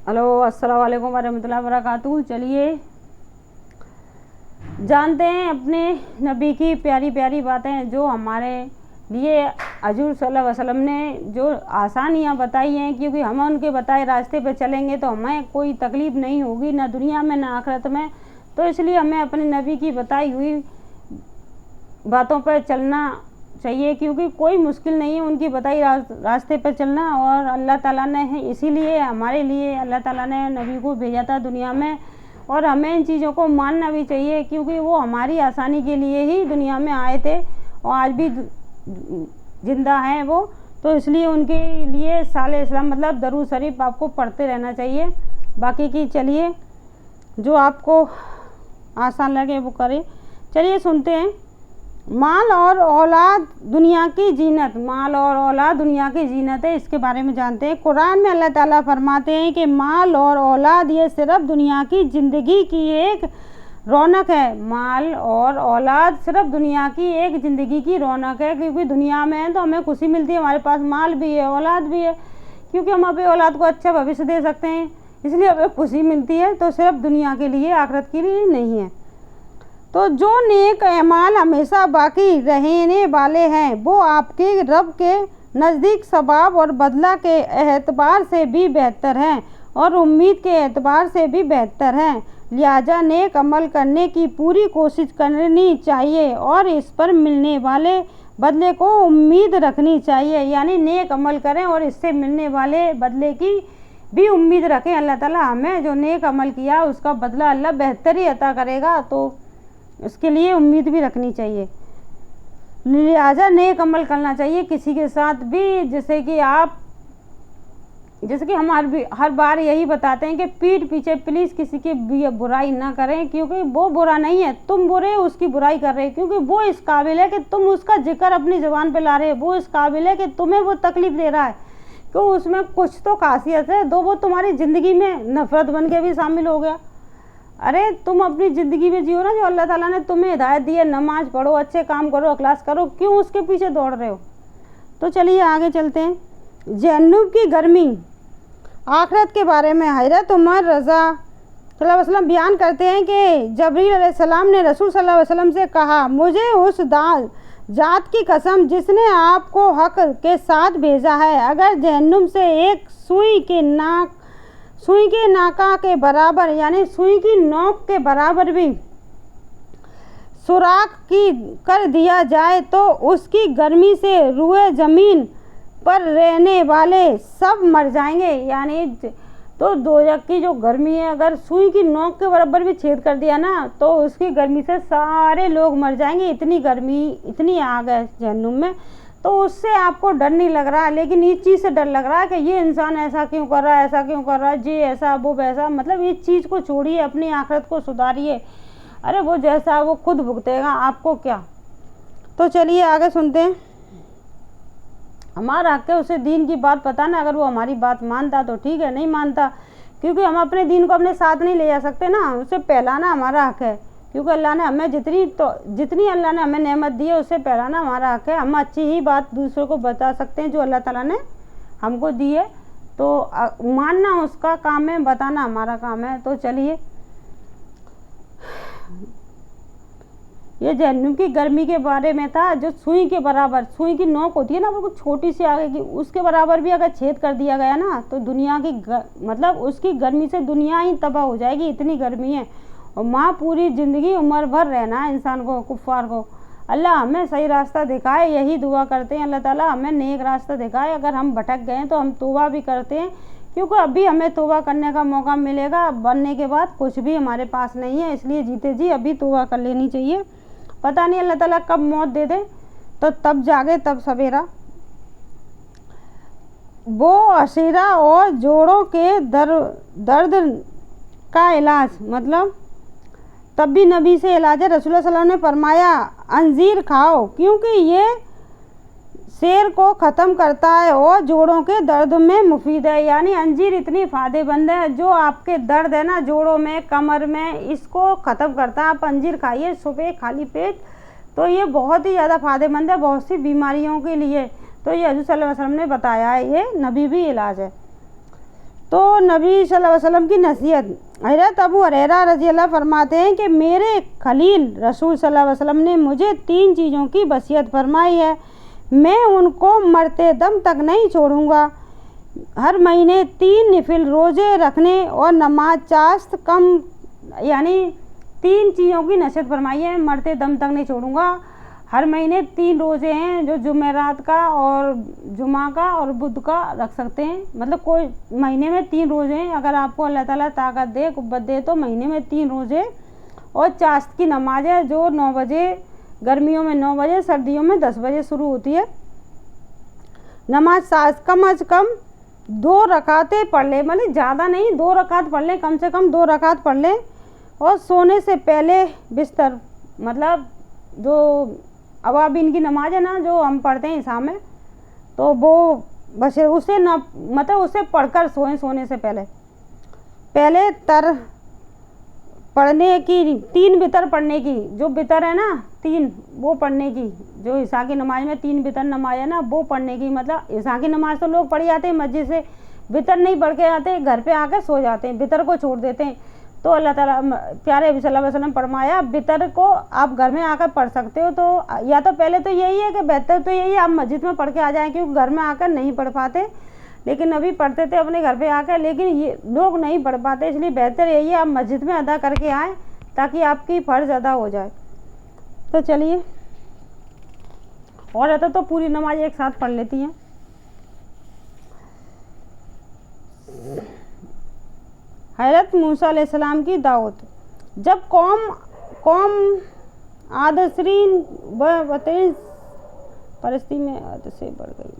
Hello, अस्सलाम वालेकुम वरहमतुल्लाहि वबरकातुहू। चलिए जानते हैं अपने नबी की प्यारी प्यारी बातें, जो हमारे लिए हजूर सल्लल्लाहु अलैहि वसल्लम ने जो आसानियाँ बताई हैं, क्योंकि हम उनके बताए रास्ते पे चलेंगे तो हमें कोई तकलीफ़ नहीं होगी, ना दुनिया में ना आखिरत में। तो इसलिए हमें अपने नबी की बताई हुई बातों पर चलना चाहिए, क्योंकि कोई मुश्किल नहीं है उनकी बताई रास्ते पर चलना। और अल्लाह ताला ने इसीलिए हमारे लिए अल्लाह ताला ने नबी को भेजा था दुनिया में, और हमें इन चीज़ों को मानना भी चाहिए, क्योंकि वो हमारी आसानी के लिए ही दुनिया में आए थे और आज भी जिंदा हैं वो। तो इसलिए उनके लिए साले इस्लाम मतलब दरूद शरीफ आपको पढ़ते रहना चाहिए। बाकी की चलिए जो आपको आसान लगे वो करें। चलिए सुनते हैं। माल और औलाद दुनिया की जीनत, माल और औलाद दुनिया की जीनत है, इसके बारे में जानते हैं। कुरान में अल्लाह ताला फरमाते हैं कि माल और औलाद ये सिर्फ दुनिया की ज़िंदगी की एक रौनक है। माल और औलाद सिर्फ दुनिया की एक ज़िंदगी की रौनक है, क्योंकि दुनिया में है तो हमें खुशी मिलती है, हमारे पास माल भी है औलाद भी है, क्योंकि हम अपने औलाद को अच्छा भविष्य दे सकते हैं, इसलिए हमें खुशी मिलती है। तो सिर्फ दुनिया के लिए, आखिरत के लिए नहीं है। तो जो नेक अमाल हमेशा बाकी रहने वाले हैं वो आपके रब के नज़दीक सवाब और बदला के एतबार से भी बेहतर हैं और उम्मीद के एतबार से भी बेहतर हैं। लिहाजा नेक अमल करने की पूरी कोशिश करनी चाहिए और इस पर मिलने वाले बदले को उम्मीद रखनी चाहिए। यानी नेक अमल करें और इससे मिलने वाले बदले की भी उम्मीद रखें। अल्लाह ताला हमें जो नेक अमल किया उसका बदला अल्लाह बेहतर ही अता करेगा, तो इसके लिए उम्मीद भी रखनी चाहिए। लिहाजा नेक अमल करना चाहिए किसी के साथ भी, जैसे कि हम हर बार यही बताते हैं कि पीठ पीछे प्लीज़ किसी की बुराई ना करें, क्योंकि वो बुरा नहीं है, तुम बुरे उसकी बुराई कर रहे हो, क्योंकि वो इस काबिल है कि तुम उसका जिक्र अपनी ज़ुबान पे ला रहे हो, वो इस काबिल है कि तुम्हें वो तकलीफ़ दे रहा है, तो उसमें कुछ तो खासियत है, तो वो तुम्हारी ज़िंदगी में नफ़रत बन के भी शामिल हो गया। अरे तुम अपनी ज़िंदगी में जियो ना, जो अल्लाह ताला ने तुम्हें हिदायत दी है, नमाज पढ़ो, अच्छे काम करो, अखलास करो, क्यों उसके पीछे दौड़ रहे हो। तो चलिए आगे चलते हैं। जहन्नुम की गर्मी, आखिरत के बारे में हज़रत उमर रज़ा सल्लल्लाहु अलैहि वसल्लम बयान करते हैं कि जबरील अलैहिस्सलाम ने रसूल सल्लल्लाहु अलैहि वसल्लम से कहा, मुझे उस जात की कसम जिसने आपको हक के साथ भेजा है, अगर जहन्नुम से एक सुई के नाका के बराबर यानी सुई की नोक के बराबर भी सुराख कर दिया जाए तो उसकी गर्मी से रूए ज़मीन पर रहने वाले सब मर जाएंगे। यानी तो दोजख की जो गर्मी है, अगर सुई की नोक के बराबर भी छेद कर दिया ना तो उसकी गर्मी से सारे लोग मर जाएंगे। इतनी गर्मी, इतनी आग है जहन्नुम में। तो उससे आपको डर नहीं लग रहा, लेकिन इस चीज़ से डर लग रहा है कि ये इंसान ऐसा क्यों कर रहा है, ऐसा क्यों कर रहा है, जी ऐसा वो वैसा। मतलब इस चीज़ को छोड़िए, अपनी आखिरत को सुधारिए। अरे वो जैसा वो खुद भुगतेगा, आपको क्या। तो चलिए आगे सुनते हैं। हमारा हक है उसे दीन की बात पता ना, अगर वो हमारी बात मानता तो ठीक है, नहीं मानता, क्योंकि हम अपने दीन को अपने साथ नहीं ले जा सकते ना, उसे पहलाना हमारा हक है, क्योंकि अल्लाह ने हमें जितनी अल्लाह ने हमें नेमत दी है उससे पहलाना हमारा हक है। हम अच्छी ही बात दूसरों को बता सकते हैं जो अल्लाह ताला ने हमको दी है, तो मानना उसका काम है, बताना हमारा काम है। तो चलिए, ये जहन्नुम की गर्मी के बारे में था, जो सुई के बराबर, सुई की नोक होती है ना, वो कुछ छोटी सी आगे की, उसके बराबर भी अगर छेद कर दिया गया ना तो दुनिया की मतलब उसकी गर्मी से दुनिया ही तबाह हो जाएगी, इतनी गर्मी है। और माँ पूरी ज़िंदगी उम्र भर रहना है इंसान को, कुफ्फार को। अल्लाह हमें सही रास्ता दिखाए, यही दुआ करते हैं, अल्लाह ताला हमें नेक रास्ता दिखाए। अगर हम भटक गए तो हम तौबा भी करते हैं, क्योंकि अभी हमें तौबा करने का मौका मिलेगा, बनने के बाद कुछ भी हमारे पास नहीं है, इसलिए जीते जी अभी तौबा कर लेनी चाहिए। पता नहीं अल्लाह ताला कब मौत दे दे, तो तब जागे तब सवेरा। वो अशीरा और जोड़ों के दर्द का इलाज, मतलब तब भी नबी से इलाज है। रसूलुल्लाह सल्लल्लाहु अलैहि वसल्लम ने फरमाया, अंजीर खाओ क्योंकि ये शेर को ख़त्म करता है और जोड़ों के दर्द में मुफीद है। यानी अंजीर इतनी फ़ायदेमंद है, जो आपके दर्द है ना जोड़ों में, कमर में, इसको ख़त्म करता है। आप अंजीर खाइए सुबह खाली पेट, तो ये बहुत ही ज़्यादा फ़ायदेमंद है बहुत सी बीमारियों के लिए। तो ये हज़रत सल्लल्लाहु अलैहि वसल्लम ने बताया है, ये नबी भी इलाज है। تو نبی صلی اللہ علیہ وسلم کی نصیحت، حضرت ابو ہریرہ رضی اللہ فرماتے ہیں کہ میرے خلیل رسول صلی اللہ علیہ وسلم نے مجھے 3 چیزوں کی وصیت فرمائی ہے، میں ان کو مرتے دم تک نہیں چھوڑوں گا۔ ہر مہینے 3 نفل روزے رکھنے اور نماز چاست کم، یعنی 3 چیزوں کی نصیحت فرمائی ہے، مرتے دم تک نہیں چھوڑوں گا۔ ہر مہینے 3 روزے ہیں جو جمعرات کا اور جمعہ کا اور بدھ کا رکھ سکتے ہیں، مطلب کوئی مہینے میں 3 روزے ہیں، اگر آپ کو اللہ تعالیٰ طاقت دے قوت دے تو مہینے میں 3 روزے، اور چاشت کی نماز ہے جو 9 بجے، گرمیوں میں 9 بجے، سردیوں میں 10 بجے شروع ہوتی ہے۔ نماز کم از کم 2 رکعتیں پڑھ لے، مطلب زیادہ نہیں، 2 رکعت پڑھ لیں، کم سے کم 2 رکعت پڑھ لیں، اور سونے سے پہلے بستر، مطلب جو اوابین کی نماز ہے نا جو ہم پڑھتے ہیں عشاء میں، تو وہ بس اسے نہ، مطلب اسے پڑھ کر سوئیں، سونے سے پہلے تر پڑھنے کی، 3 وتر پڑھنے کی، جو وتر ہے نا 3 وہ پڑھنے کی، جو عشاء کی نماز میں 3 وتر نماز ہے نا وہ پڑھنے کی، مطلب عشاء کی نماز تو لوگ پڑھ جاتے ہیں مسجد سے، وتر نہیں پڑھ کے آتے، گھر پہ آ کے سو جاتے ہیں، وتر کو چھوڑ دیتے ہیں۔ تو اللہ تعالیٰ پیارے نبی صلی اللہ علیہ وسلم فرمایا وتر کو آپ گھر میں آ کر پڑھ سکتے ہو، تو یا تو پہلے تو یہی ہے کہ بہتر تو یہی ہے آپ مسجد میں پڑھ کے آ جائیں، کیونکہ گھر میں آ کر نہیں پڑھ پاتے، لیکن نبی پڑھتے تھے اپنے گھر پہ آ کر، لیکن یہ لوگ نہیں پڑھ پاتے، اس لیے بہتر یہی ہے آپ مسجد میں ادا کر کے آئیں تاکہ آپ کی فرض ادا ہو جائے۔ تو چلیے، اور رہتا تو پوری نماز ایک ساتھ پڑھ لیتی ہیں۔ حضرت موسیٰ علیہ السلام کی دعوت، جب قوم عادسرین وطین پرستی میں حد سے بڑھ گئی،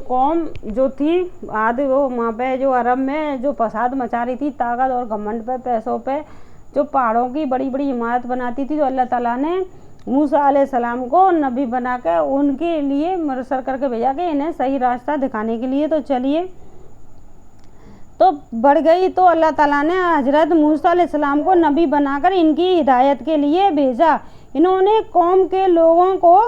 قوم جو تھی عاد، وہ وہاں پہ جو عرب میں جو فساد مچا رہی تھی، طاقت اور گھمنڈ پہ، پیسوں پہ، جو پہاڑوں کی بڑی بڑی عمارت بناتی تھی، تو اللہ تعالیٰ نے موسیٰ علیہ السلام کو نبی بنا کے ان کے لیے مرسل کر کے بھیجا کہ انہیں صحیح راستہ دکھانے کے لیے۔ تو چلیے، تو بڑھ گئی، تو اللہ تعالیٰ نے حضرت موسیٰ علیہ السلام کو نبی بنا کر ان کی ہدایت کے لیے بھیجا۔ انہوں نے قوم کے لوگوں کو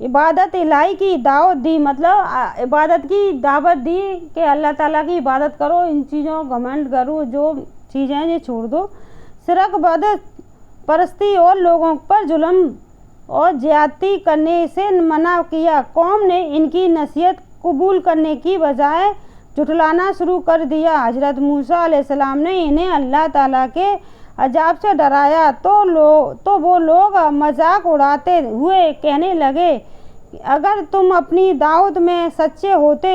عبادت الہی کی دعوت دی، مطلب عبادت کی دعوت دی کہ اللہ تعالیٰ کی عبادت کرو، ان چیزوں گھمنڈ کرو، جو چیزیں یہ چھوڑ دو، شرک بدعت پرستی اور لوگوں پر ظلم اور زیادتی کرنے سے منع کیا۔ قوم نے ان کی نصیحت قبول کرنے کی بجائے جھٹلانا شروع کر دیا۔ حضرت موسیٰ علیہ السلام نے انہیں اللہ تعالیٰ کے عذاب سے ڈرایا تو وہ لوگ مذاق اڑاتے ہوئے کہنے لگے، اگر تم اپنی دعوت میں سچے ہوتے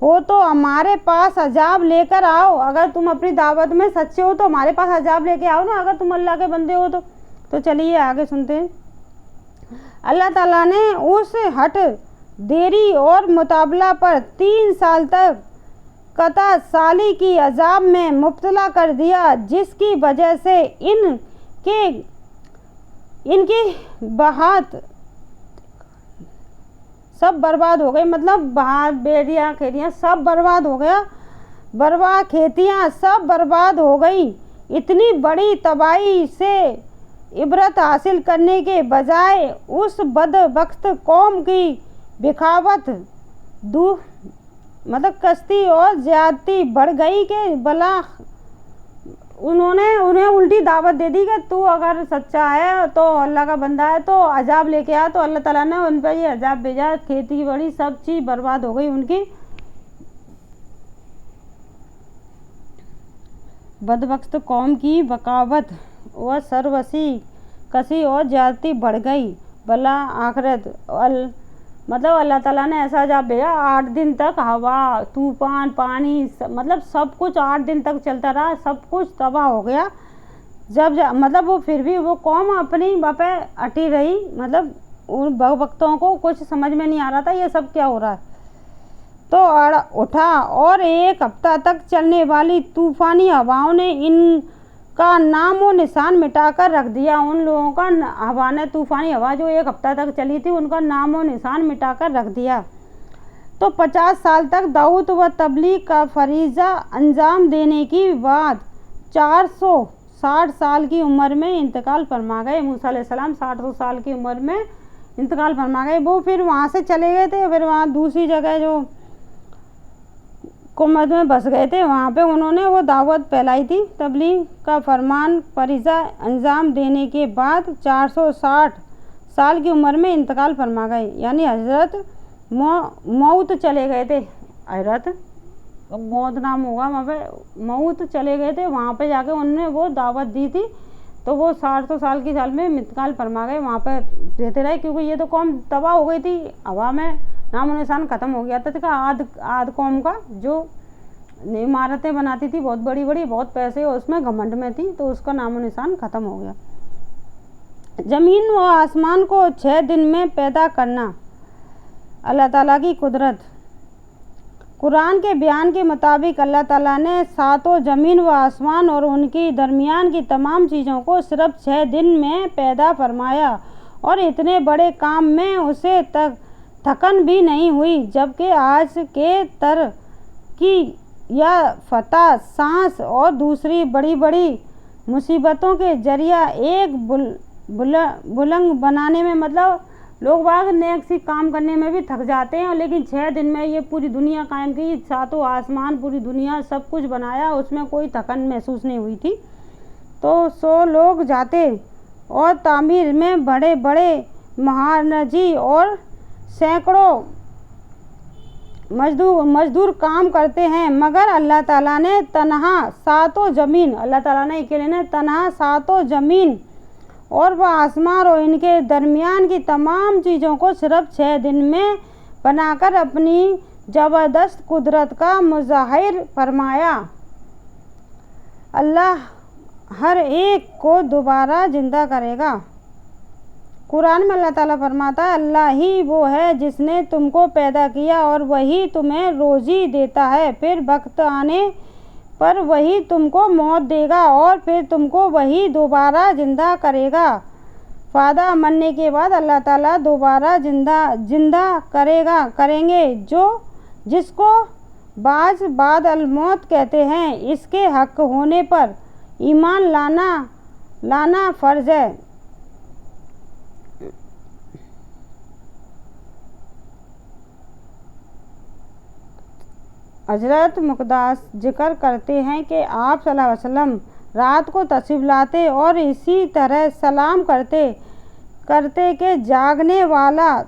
ہو تو ہمارے پاس عذاب لے کر آؤ، اگر تم اپنی دعوت میں سچے ہو تو ہمارے پاس عذاب لے کے آؤ نا، اگر تم اللہ کے بندے ہو تو چلیے آگے سنتے ہیں۔ اللہ تعالیٰ نے اس ہٹ دیری اور مطالبہ پر 3 سال تک قطع سالی کی عذاب میں مبتلا کر دیا، جس کی وجہ سے ان کی بہات سب برباد ہو گئی، مطلب بہات، بیڑیاں، کھیتیاں سب برباد ہو گیا، کھیتیاں سب برباد ہو گئی۔ اتنی بڑی تباہی سے عبرت حاصل کرنے کے بجائے اس بدبخت قوم کی بغاوت، مطلب کشتی اور زیادتی بڑھ گئی کہ بلا انہیں الٹی دعوت دے دی کہ تو اگر سچا ہے تو اللہ کا بندہ ہے تو عذاب لے کے آ، تو اللہ تعالیٰ نے ان پہ یہ عذاب بھیجا، کھیتی بڑی سب چیز برباد ہو گئی ان کی۔ بدبخت قوم کی بغاوت و کشی اور زیادتی بڑھ گئی، بلا آخرت، مطلب اللہ تعالیٰ نے ایسا عذاب بھیجا، 8 دن تک ہوا، طوفان، پانی، مطلب سب کچھ 8 دن تک چلتا رہا، سب کچھ تباہ ہو گیا۔ جب مطلب وہ پھر بھی وہ قوم اپنی پہ اٹی رہی، مطلب ان بدبختوں کو کچھ سمجھ میں نہیں آ رہا تھا یہ سب کیا ہو رہا ہے، تو اٹھا اور 1 ہفتہ تک چلنے والی طوفانی ہواؤں نے ان کا نام و نشان مٹا کر رکھ دیا۔ ان لوگوں کا ہوا نے، طوفانی ہوا جو 1 ہفتہ تک چلی تھی، ان کا نام و نشان مٹا کر رکھ دیا۔ تو 50 سال تک دعوت و تبلیغ کا فریضہ انجام دینے کے بعد 460 سال کی عمر میں انتقال فرما گئے۔ موسیٰ علیہ السلام 60 سال کی عمر میں انتقال فرما گئے۔ وہ پھر وہاں سے چلے گئے تھے، پھر وہاں دوسری جگہ جو हुकूमत में बस गए थे। वहाँ पे उन्होंने वो दावत फैलाई थी। तबलीग का फरमान फरीज़ा अंजाम देने के बाद 460 साल की उम्र में इंतकाल फरमा गए, यानी हज़रत मौत चले गए थे। हज़रत मौत नाम होगा वहाँ पे, मौत चले गए थे। वहाँ पे जाके उन्होंने वो दावत दी थी, तो वो 400 साल की साल में इंतकाल फरमा गए। वहाँ पर रहते रहे, क्योंकि ये तो कौम तबाह हो गई थी, हवा में नामो निशान ख़त्म हो गया था। आद कौम का जो इमारतें बनाती थी बहुत बड़ी बड़ी, बहुत पैसे उसमें घमंड में थी, तो उसका नामो निशान ख़त्म हो गया। ज़मीन व आसमान को 6 दिन में पैदा करना अल्लाह ताला की कुदरत। कुरान के बयान के मुताबिक अल्लाह ताला ने सातों ज़मीन व आसमान और उनकी दरमियान की तमाम चीज़ों को सिर्फ 6 दिन में पैदा फरमाया, और इतने बड़े काम में उसे थकन भी नहीं हुई। जबकि आज के तरक्की या फतह, सांस और दूसरी बड़ी बड़ी मुसीबतों के जरिया एक बुलंद बनाने में, मतलब लोग बाग नेक सी काम करने में भी थक जाते हैं, लेकिन 6 दिन में ये पूरी दुनिया कायम की, सातों आसमान, पूरी दुनिया सब कुछ बनाया, उसमें कोई थकन महसूस नहीं हुई थी। तो 100 लोग जाते और तामीर में बड़े बड़े महारजी और सैकड़ों मजदूर काम करते हैं, मगर अल्लाह ताला ने तन्हा सातों ज़मीन, अल्लाह ताला ने अकेले ने तन्हा सातों ज़मीन और वह आसमान और इनके दरमियान की तमाम चीज़ों को सिर्फ 6 दिन में बनाकर अपनी ज़बरदस्त कुदरत का मुज़ाहिर फरमाया। अल्लाह हर एक को दोबारा ज़िंदा करेगा। कुरान में अल्लाह ताला फरमाता है, अल्लाह ही वो है जिसने तुमको पैदा किया और वही तुम्हें रोज़ी देता है, फिर वक्त आने पर वही तुमको मौत देगा और फिर तुमको वही दोबारा ज़िंदा करेगा। वादा मनने के बाद अल्लाह ताला दोबारा जिंदा करेंगे जिसको बाद अल मौत कहते हैं। इसके हक होने पर ईमान लाना फ़र्ज़ है। हज़रत मुक़द्दस जिक्र करते हैं कि आप सल्लल्लाहु अलैहि वसल्लम रात को तशरीफ़ लाते और इसी तरह सलाम करते कि जागने वाला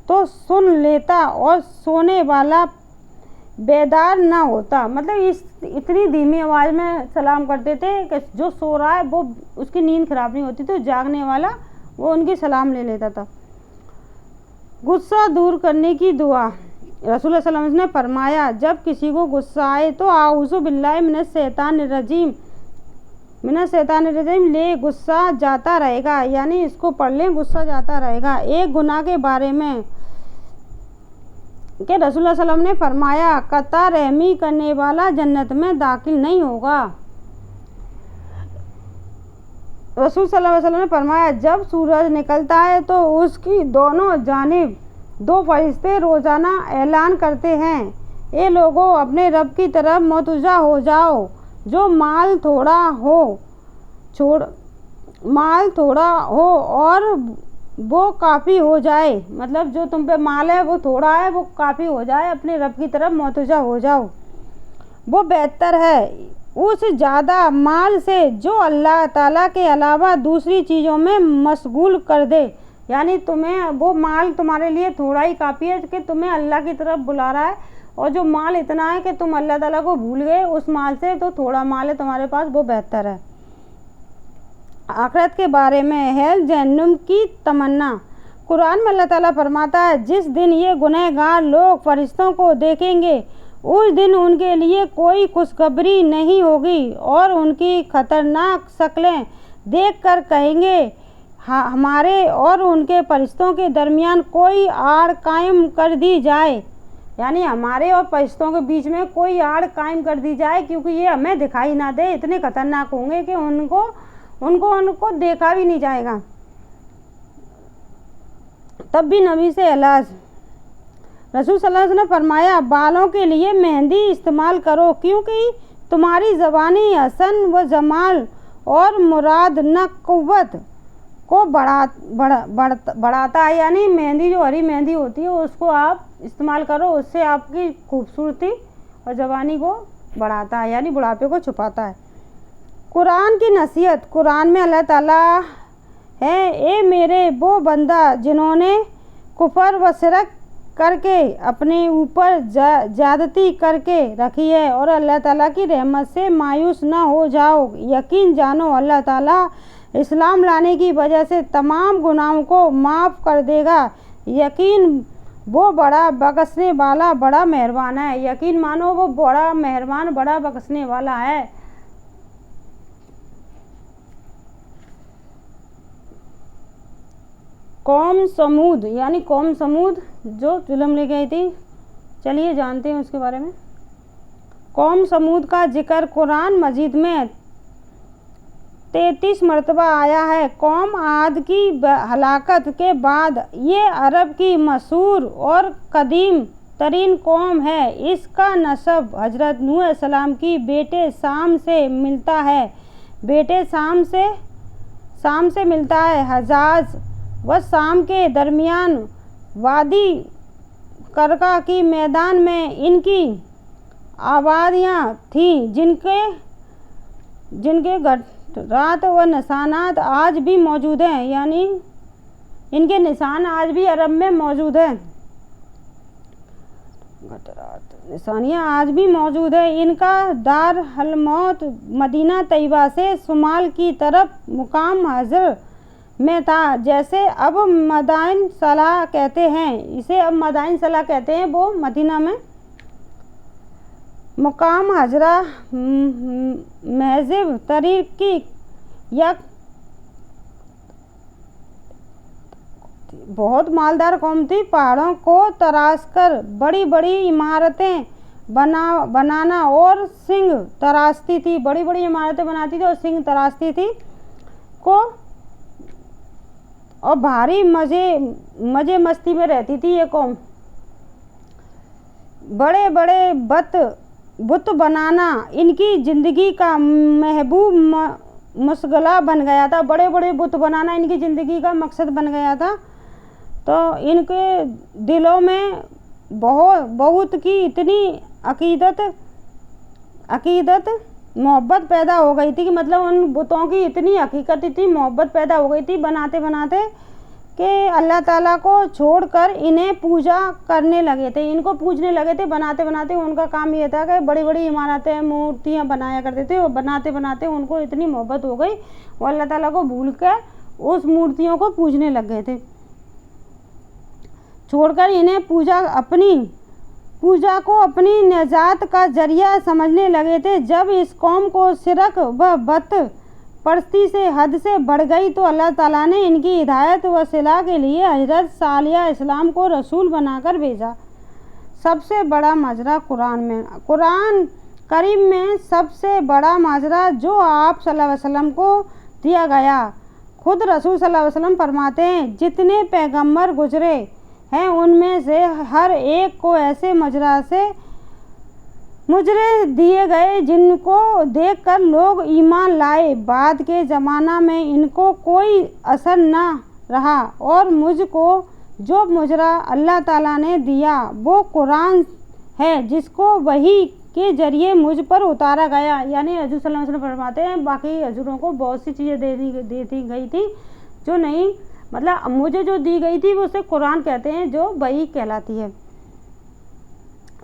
तो सुन लेता और सोने वाला बेदार ना होता। मतलब इतनी धीमी आवाज़ में सलाम करते थे कि जो सो रहा है वो उसकी नींद खराब नहीं होती, तो जागने वाला वो उनकी सलाम ले लेता था। गुस्सा दूर करने की दुआ। रसूल सल्लल्लाहु अलैहि वसल्लम ने फरमाया, जब किसी को गुस्सा आए तो आऊज़ु बिल्लाहि मिनश शैतानिर रजीम ले गुस्सा जाता रहेगा, यानी इसको पढ़ लें, गुस्सा जाता रहेगा। एक गुनाह के बारे में कि रसूल सल्लल्लाहु अलैहि वसल्लम ने फरमाया, कता रहमी करने वाला जन्नत में दाखिल नहीं होगा। रसूल सल्लल्लाहु अलैहि वसल्लम ने फरमाया, जब सूरज निकलता है तो उसकी दोनों जानिब 2 फरिश्ते रोज़ाना ऐलान करते हैं, ए लोगों, अपने रब की तरफ मुतवज्जा हो जाओ, जो माल थोड़ा हो और वो काफ़ी हो जाए। मतलब जो तुम पे माल है वो थोड़ा है, वो काफ़ी हो जाए, अपने रब की तरफ मुतवज्जा हो जाओ। वो बेहतर है उस ज़्यादा माल से जो अल्लाह ताला के अलावा दूसरी चीज़ों में मशगूल कर दे। यानी तुम्हें वो माल तुम्हारे लिए थोड़ा ही काफ़ी है कि तुम्हें अल्लाह की तरफ बुला रहा है, और जो माल इतना है कि तुम अल्लाह ताला को भूल गए, उस माल से तो थोड़ा माल है तुम्हारे पास, वो बेहतर है। आखिरत के बारे में है जहन्नुम की तमन्ना। कुरान में अल्लाह ताला फरमाता है, जिस दिन ये गुनहगार लोग फरिश्तों को देखेंगे उस दिन उनके लिए कोई खुशखबरी नहीं होगी और उनकी खतरनाक शक्लें देखकर कहेंगे, हमारे और उनके फरिश्तों के दरमियान कोई आड़ कायम कर दी जाए। यानी हमारे और फरिश्तों के बीच में कोई आड़ कायम कर दी जाए, क्योंकि ये हमें दिखाई ना दे, इतने खतरनाक होंगे कि उनको देखा भी नहीं जाएगा। तब भी नबी से इलाज। रसूल सल्लल्लाहु अलैहि वसल्लम ने फरमाया, बालों के लिए मेहंदी इस्तेमाल करो, क्योंकि तुम्हारी ज़बानी हसन व जमाल और मुराद न कुव्वत को बढ़ाता है। यानी मेहंदी, जो हरी मेहंदी होती है, उसको आप इस्तेमाल करो, उससे आपकी खूबसूरती और जवानी को बढ़ाता है, यानी बुढ़ापे को छुपाता है। कुरान की नसीहत। कुरान में अल्लाह ताला है, ए मेरे वो बंदा जिन्होंने कुफर व शिरक करके अपने ऊपर ज़्यादती करके रखी है और अल्लाह ताला की रहमत से मायूस ना हो जाओ। यकीन जानो अल्लाह ताला इस्लाम लाने की वजह से तमाम गुनाहों को माफ़ कर देगा। यकीन वो बड़ा बख्शने वाला बड़ा मेहरबान है। यकीन मानो वो बड़ा मेहरबान बड़ा बख्शने वाला है। कौम समूद, यानी कौम समूद जो जुल्म ले गई थी, चलिए जानते हैं उसके बारे में। कौम समूद का जिक्र कुरान मजीद में 33 मरतबा आया है। कौम आद की हलाकत के बाद ये अरब की मशहूर और कदीम तरीन कौम है। इसका नसब हजरत नूह अलैहिस्सलाम की बेटे शाम से मिलता है। शाम से मिलता है। हजाज व शाम के दरमियान वादी करका की मैदान में इनकी आबादियाँ थीं, जिनके रात व निशानात आज भी मौजूद हैं, यानी इनके निशान आज भी अरब में मौजूद हैं। निशानियाँ आज भी मौजूद है। इनका दार हलमौत मदीना तैयबा से शुमाल की तरफ मुकाम हजर में था, जैसे अब मदाइन सलाह कहते हैं। इसे अब मदाइन सलाह कहते हैं। वो मदीना में मुकाम हजरा महजिब तरीक की एक बहुत मालदार कौम थी। पहाड़ों को तराश कर बड़ी बड़ी इमारतें बनाना और सिंह तराशती थी। बड़ी बड़ी इमारतें बनाती थी और सिंह तराशती थी को और भारी मजे मस्ती में रहती थी ये कौम। बड़े बड़े बुत बनाना इनकी ज़िंदगी का महबूब मशगला बन गया था। बड़े बड़े बुत बनाना इनकी ज़िंदगी का मकसद बन गया था। तो इनके दिलों में बहुत की इतनी अकीदत मोहब्बत पैदा हो गई थी कि मतलब उन बुतों की इतनी हकीकत थी, मोहब्बत पैदा हो गई थी बनाते बनाते कि अल्लाह ताला को छोड़कर इन्हें पूजा करने लगे थे, इनको पूजने लगे थे। बनाते बनाते उनका काम ये था कि बड़ी बड़ी इमारतें मूर्तियाँ बनाया करते थे और बनाते बनाते उनको इतनी मोहब्बत हो गई वो अल्लाह ताला को भूल कर उस मूर्तियों को पूजने लग गए थे। छोड़कर इन्हें पूजा को अपनी निजात का जरिया समझने लगे थे। जब इस कौम को शिरक व बत परस्ती से हद से बढ़ गई तो अल्लाह ताला ने इनकी हिदायत व सिला के लिए हजरत सालिया इस्लाम को रसूल बनाकर भेजा। सबसे बड़ा माजरा कुरान करीम में सबसे बड़ा माजरा जो आप सल्लल्लाहु अलैहि वसल्लम को दिया गया। खुद रसूल सल्लल्लाहु अलैहि वसल्लम फरमाते हैं, जितने पैगंबर गुजरे हैं उनमें से हर एक को ऐसे मुजरे दिए गए जिनको देखकर लोग ईमान लाए। बाद के ज़माना में इनको कोई असर ना रहा और मुझको जो मुजरा अल्लाह ताला ने दिया वो कुरान है, जिसको वही के जरिए मुझ पर उतारा गया। यानी हजूर सल्लल्लाहु अलैहि वसल्लम फरमाते हैं बाकी हजूरों को बहुत सी चीज़ें दे दी गई थी जो नहीं, मतलब मुझे जो दी गई थी वो उसे कुरान कहते हैं, जो वही कहलाती है।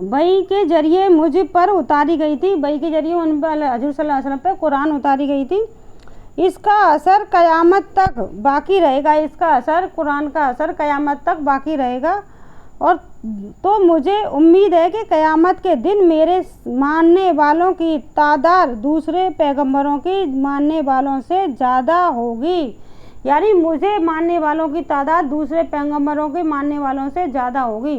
वही के जरिए मुझ पर उतारी गई थी, वही के जरिए उन पर हजूर सल्लल्लाहु अलैहि वसल्लम पर कुरान उतारी गई थी। इसका असर क़यामत तक बाकी रहेगा। इसका असर कुरान का असर क़यामत तक बाकी रहेगा। और तो मुझे उम्मीद है कि क़यामत के दिन मेरे मानने वालों की तादाद दूसरे पैगंबरों की मानने वालों से ज़्यादा होगी। यानी मुझे मानने वालों की तादाद दूसरे पैगंबरों के मानने वालों से ज़्यादा होगी।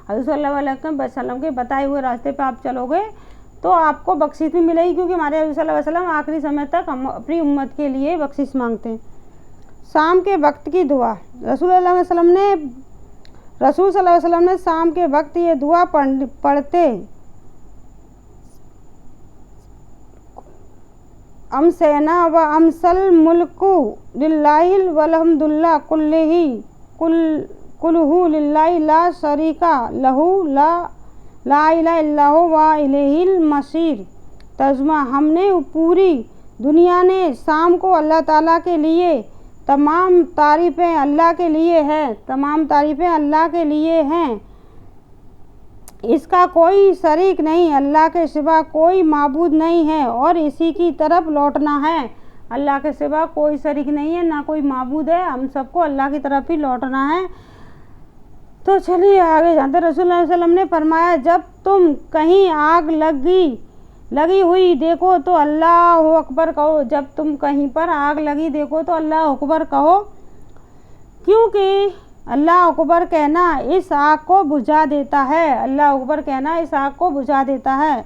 हज़रत सल्लल्लाहु अलैहि वसल्लम के बताए हुए रास्ते पे आप चलोगे तो आपको बख्शिश भी मिलेगी, क्योंकि हमारे हज़रत सल्लल्लाहु अलैहि वसल्लम आखिरी समय तक हम अपनी उम्मत के लिए बख्शिश मांगते हैं। शाम के वक्त की दुआ। रसूल सल्लल्लाहु अलैहि वसल्लम ने शाम के वक्त ये दुआ पढ़ते अमसैना व अमसल मुल्कु लिल्लाहिल वलहम्दुलिल्लाह कुल्लुहु लिल्लाहि ला शरीका लहू ला ला इलाहा इल्लल्लाहु व इलैहिल मसीर। तर्जुमा, हमने पूरी दुनिया ने शाम को अल्लाह ताला के लिए, तमाम तारीफ़ें अल्लाह के लिए है, तमाम तारीफ़ें अल्लाह के लिए हैं, इसका कोई शरीक नहीं, अल्लाह के सिवा कोई माबूद नहीं है और इसी की तरफ लौटना है। अल्लाह के सिवा कोई शरीक नहीं है, ना कोई माबूद है, हम सबको अल्लाह की तरफ ही लौटना है। तो चलिए आगे जानते। रसूलुल्लाह सल्लल्लाहु अलैहि वसल्लम ने फरमाया, जब तुम कहीं आग लगी हुई देखो तो अल्लाह अकबर कहो। जब तुम कहीं पर आग लगी देखो तो अल्लाह अकबर कहो, क्योंकि अल्लाह अकबर कहना इस आग को बुझा देता है। अल्लाह अकबर कहना इस आग को बुझा देता है।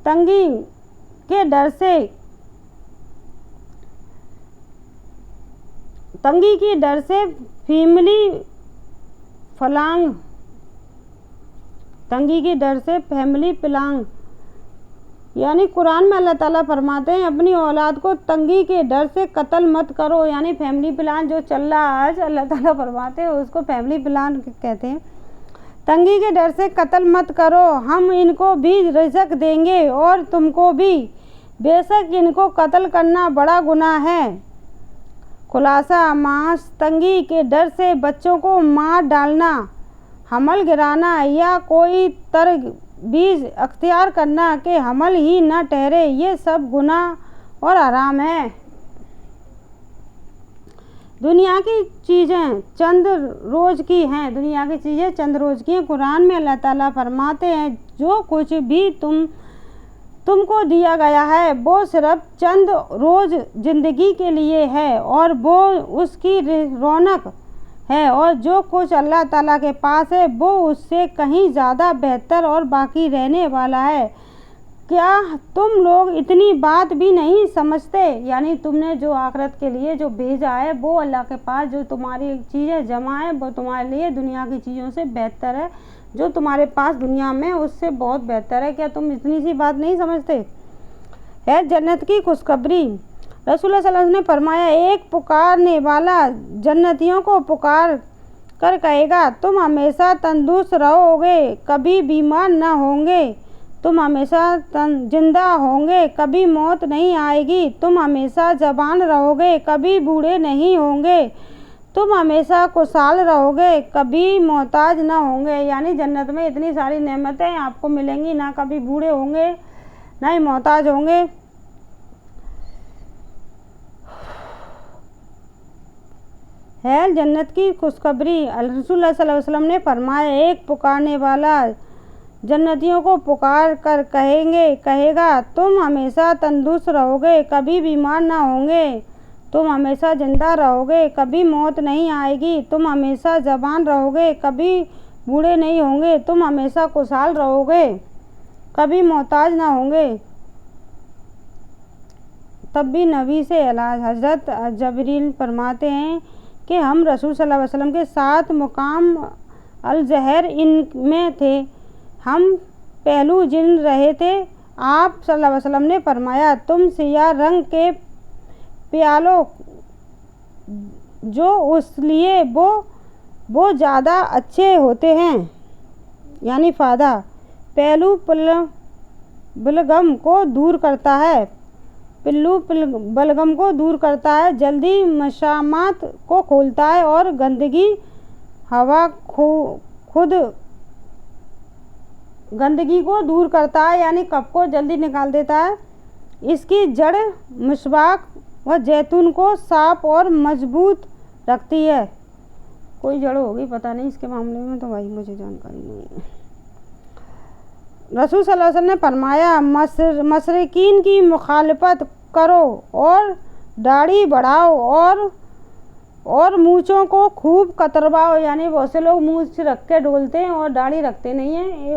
तंगी के डर से फैमिली प्लांग, यानी कुरान में अल्लाह ताला फरमाते हैं अपनी औलाद को तंगी के डर से कत्ल मत करो। यानी फैमिली प्लान जो चल रहा है आज, अल्लाह ताला फरमाते हैं उसको फैमिली प्लान कहते हैं। तंगी के डर से कत्ल मत करो, हम इनको भी रिज़्क देंगे और तुमको भी, बेशक इनको कत्ल करना बड़ा गुनाह है। खुलासा, मांस तंगी के डर से बच्चों को मार डालना, हमल गिराना या कोई तरबीज अख्तियार करना कि हमल ही न ठहरे, ये सब गुनाह और हराम है। दुनिया की चीज़ें चंद रोज़ की हैं, दुनिया की चीज़ें चंद रोज़ की हैं। कुरान में अल्लाह ताला फरमाते हैं, जो कुछ भी तुमको दिया गया है वो सिर्फ चंद रोज़ ज़िंदगी के लिए है और वो उसकी रौनक है, और जो कुछ अल्लाह ताला के पास है वो उससे कहीं ज़्यादा बेहतर और बाकी रहने वाला है। क्या तुम लोग इतनी बात भी नहीं समझते? यानी तुमने जो आखिरत के लिए जो भेजा है वो अल्लाह के पास जो तुम्हारी चीज़ें जमा है वो तुम्हारे लिए दुनिया की चीज़ों से बेहतर है, जो तुम्हारे पास दुनिया में उससे बहुत बेहतर है। क्या तुम इतनी सी बात नहीं समझते? है जन्नत की खुशखबरी। रसूलुल्लाह सल्लल्लाहु अलैहि वसल्लम ने फरमाया, एक पुकारने वाला जन्नतियों को पुकार कर कहेगा, तुम हमेशा तंदुरुस्त रहोगे, कभी बीमार न होंगे, तुम हमेशा जिंदा होंगे, कभी मौत नहीं आएगी, तुम हमेशा जवान रहोगे, कभी बूढ़े नहीं होंगे, तुम हमेशा खुशहाल रहोगे, कभी मोहताज ना होंगे। यानी जन्नत में इतनी सारी नेमतें आपको मिलेंगी, ना कभी बूढ़े होंगे ना ही मोहताज होंगे। है जन्नत की खुशखबरी। रसूलुल्लाह सल्लल्लाहु अलैहि वसल्लम ने फरमाया, एक पुकारने वाला जन्नतियों को पुकार कर कहेगा, तुम हमेशा तंदुरुस्त रहोगे, कभी बीमार ना होंगे, तुम हमेशा जिंदा रहोगे, कभी मौत नहीं आएगी, तुम हमेशा जवान रहोगे, कभी बूढ़े नहीं होंगे, तुम हमेशा खुशहाल रहोगे, कभी मोहताज ना होंगे। तब भी नबी से हज़रत जबरील फरमाते हैं कि हम रसूल सल्लल्लाहु अलैहि वसल्लम के साथ मुकाम अल-ज़हर इन में थे, हम पहलू जिन रहे थे। आप सल्लल्लाहु अलैहि वसल्लम ने फरमाया, तुम सियाह रंग के प्यालों जो उस लिए वो ज़्यादा अच्छे होते हैं, यानी फ़ायदा पहलू बलगम को दूर करता है, पिल्लू बलगम को दूर करता है, जल्दी मशामात को खोलता है और गंदगी हवा खुद गंदगी को दूर करता है, यानी कफ को जल्दी निकाल देता है। इसकी जड़ मिसवाक व जैतून को साफ और मजबूत रखती है। कोई जड़ होगी पता नहीं इसके मामले में, तो भाई मुझे जानकारी नहीं है। रसूल सल्लल्लाहु अलैहि वसल्लम ने फरमाया, मशरिकीन की मुखालफत करो और दाढ़ी बढ़ाओ और मूँछों को खूब कतरवाओ। यानी बहुत से लोग मूँछ रख के डोलते हैं और दाढ़ी रखते नहीं हैं,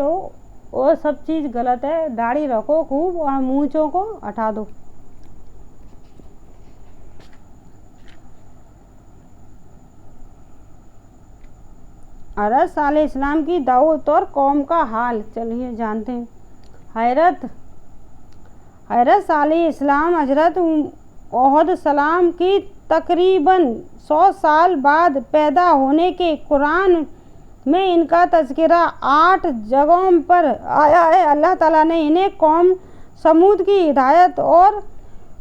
वो सब चीज़ गलत है। दाढ़ी रखो खूब और मूँछों को हटा दो। हज़रत साले इस्लाम की दाऊद और कौम का हाल चलिए जानते हैं। हज़रत साले इस्लाम हज़रत ओहद सलाम की तकरीबन 100 साल बाद पैदा होने के कुरान में इनका तज़किरा 8 जगहों पर आया है। अल्लाह ताला ने इन्हें कौम समूद की हिदायत और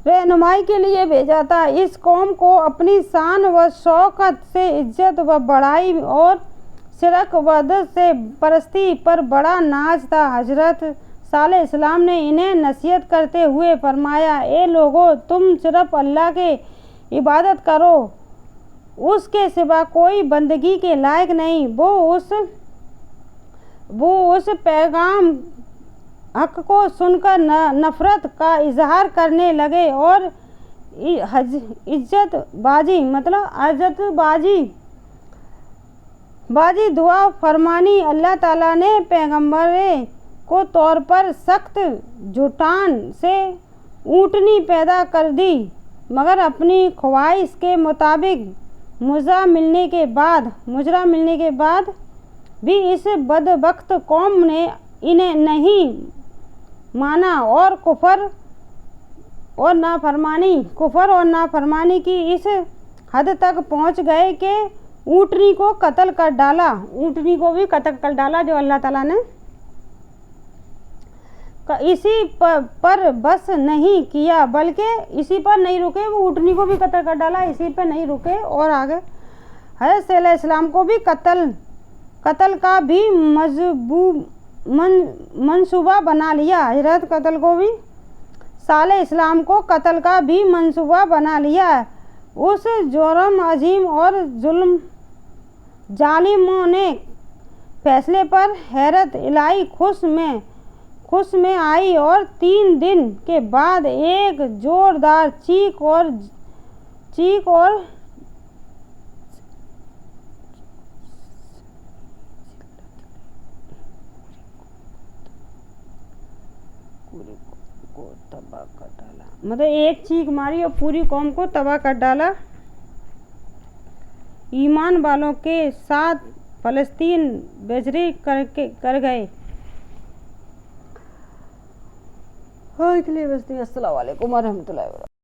रहनुमाई के लिए भेजा था। इस कौम को अपनी शान व शौकत से इज्जत व बड़ाई और शिरक व वहदत से परस्ती पर बड़ा नाज था। हजरत साले इस्लाम ने इन्हें नसीहत करते हुए फरमाया, ए लोगो, तुम सिर्फ अल्लाह के इबादत करो, उसके सिवा कोई बंदगी के लायक नहीं। वो उस पैगाम हक को सुनकर नफरत का इजहार करने लगे और बाजी दुआ फरमानी। अल्लाह ताला ने पैगंबर को तौर पर सख्त जुटान से ऊँटनी पैदा कर दी, मगर अपनी ख्वाहिश के मुताबिक मुजरा मिलने के बाद भी इस बदबख्त कौम ने इन्हें नहीं माना और कुफर और नाफरमानी की इस हद तक पहुंच गए कि ऊँटनी को कत्ल कर डाला। ऊँटनी को भी कत्ल कर डाला जो अल्लाह ताला ने। इसी पर बस नहीं किया, बल्कि इसी पर नहीं रुके, वो ऊँटनी को भी कत्ल कर डाला, इसी पर नहीं रुके और आगे हज़रत साले इस्लाम को भी कत्ल का भी मंसूबा बना लिया। हजरत कत्ल को भी साले इस्लाम को कत्ल का भी मंसूबा बना लिया। उस जुर्म अजीम और जुल्म जालिमों ने फैसले पर हैरत इलाही खुश में आई और 3 दिन के बाद एक जोरदार चीख और को तबाह कर डाला, मतलब एक चीख मारी और पूरी कौम को तबाह कर डाला। ईमान वालों के साथ फलस्तीन बेजरी कर गए। अस्सलाम वालेकुम व रहमतुल्लाहि व बरकातहू।